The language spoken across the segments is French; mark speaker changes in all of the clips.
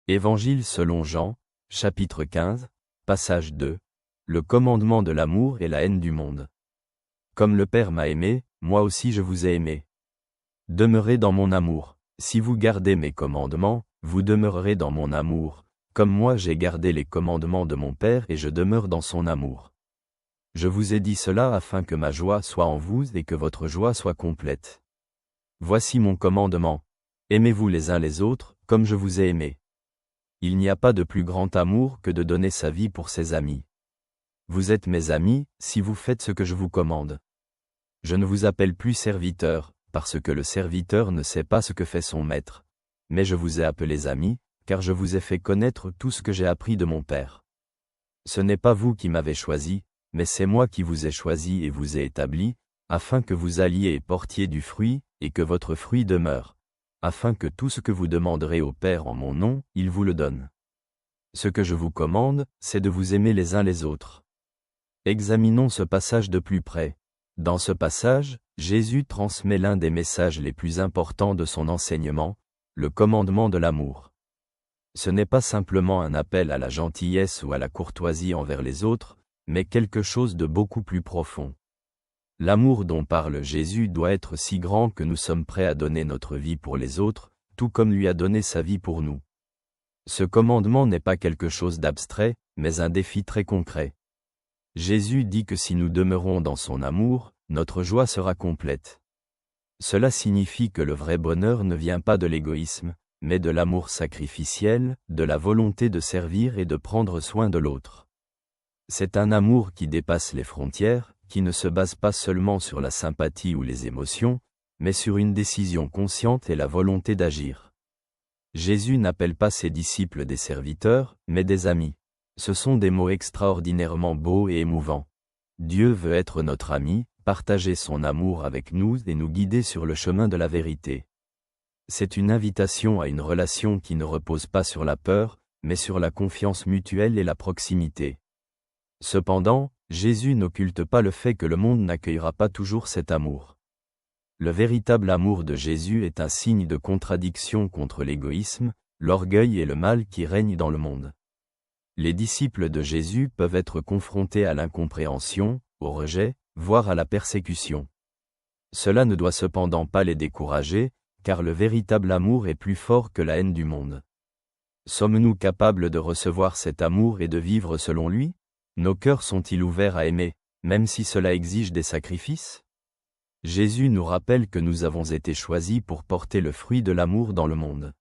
Speaker 1: Évangile selon Jean, chapitre 15, passage 2. Le commandement de l'amour et la haine du monde. Comme le Père m'a aimé, moi aussi je vous ai aimé. Demeurez dans mon amour. Si vous gardez mes commandements, vous demeurerez dans mon amour, comme moi j'ai gardé les commandements de mon Père et je demeure dans son amour. Je vous ai dit cela afin que ma joie soit en vous et que votre joie soit complète. Voici mon commandement. Aimez-vous les uns les autres, comme je vous ai aimé. Il n'y a pas de plus grand amour que de donner sa vie pour ses amis. Vous êtes mes amis, si vous faites ce que je vous commande. Je ne vous appelle plus serviteur, parce que le serviteur ne sait pas ce que fait son maître. Mais je vous ai appelés amis, car je vous ai fait connaître tout ce que j'ai appris de mon Père. Ce n'est pas vous qui m'avez choisi, mais c'est moi qui vous ai choisi et vous ai établi, afin que vous alliez et portiez du fruit, et que votre fruit demeure, afin que tout ce que vous demanderez au Père en mon nom, il vous le donne. Ce que je vous commande, c'est de vous aimer les uns les autres. Examinons ce passage de plus près. Dans ce passage, Jésus transmet l'un des messages les plus importants de son enseignement, le commandement de l'amour. Ce n'est pas simplement un appel à la gentillesse ou à la courtoisie envers les autres, mais quelque chose de beaucoup plus profond. L'amour dont parle Jésus doit être si grand que nous sommes prêts à donner notre vie pour les autres, tout comme lui a donné sa vie pour nous. Ce commandement n'est pas quelque chose d'abstrait, mais un défi très concret. Jésus dit que si nous demeurons dans son amour, notre joie sera complète. Cela signifie que le vrai bonheur ne vient pas de l'égoïsme, mais de l'amour sacrificiel, de la volonté de servir et de prendre soin de l'autre. C'est un amour qui dépasse les frontières, qui ne se base pas seulement sur la sympathie ou les émotions, mais sur une décision consciente et la volonté d'agir. Jésus n'appelle pas ses disciples des serviteurs, mais des amis. Ce sont des mots extraordinairement beaux et émouvants. Dieu veut être notre ami, partager son amour avec nous et nous guider sur le chemin de la vérité. C'est une invitation à une relation qui ne repose pas sur la peur, mais sur la confiance mutuelle et la proximité. Cependant, Jésus n'occulte pas le fait que le monde n'accueillera pas toujours cet amour. Le véritable amour de Jésus est un signe de contradiction contre l'égoïsme, l'orgueil et le mal qui règnent dans le monde. Les disciples de Jésus peuvent être confrontés à l'incompréhension, au rejet, voire à la persécution. Cela ne doit cependant pas les décourager, car le véritable amour est plus fort que la haine du monde. Sommes-nous capables de recevoir cet amour et de vivre selon lui ? Nos cœurs sont-ils ouverts à aimer, même si cela exige des sacrifices ? Jésus nous rappelle que nous avons été choisis pour porter le fruit de l'amour dans le monde.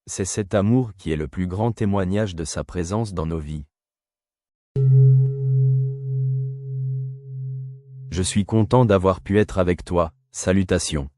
Speaker 1: C'est cet amour qui est le plus grand témoignage de sa présence dans nos vies. Je suis content d'avoir pu être avec toi, salutations.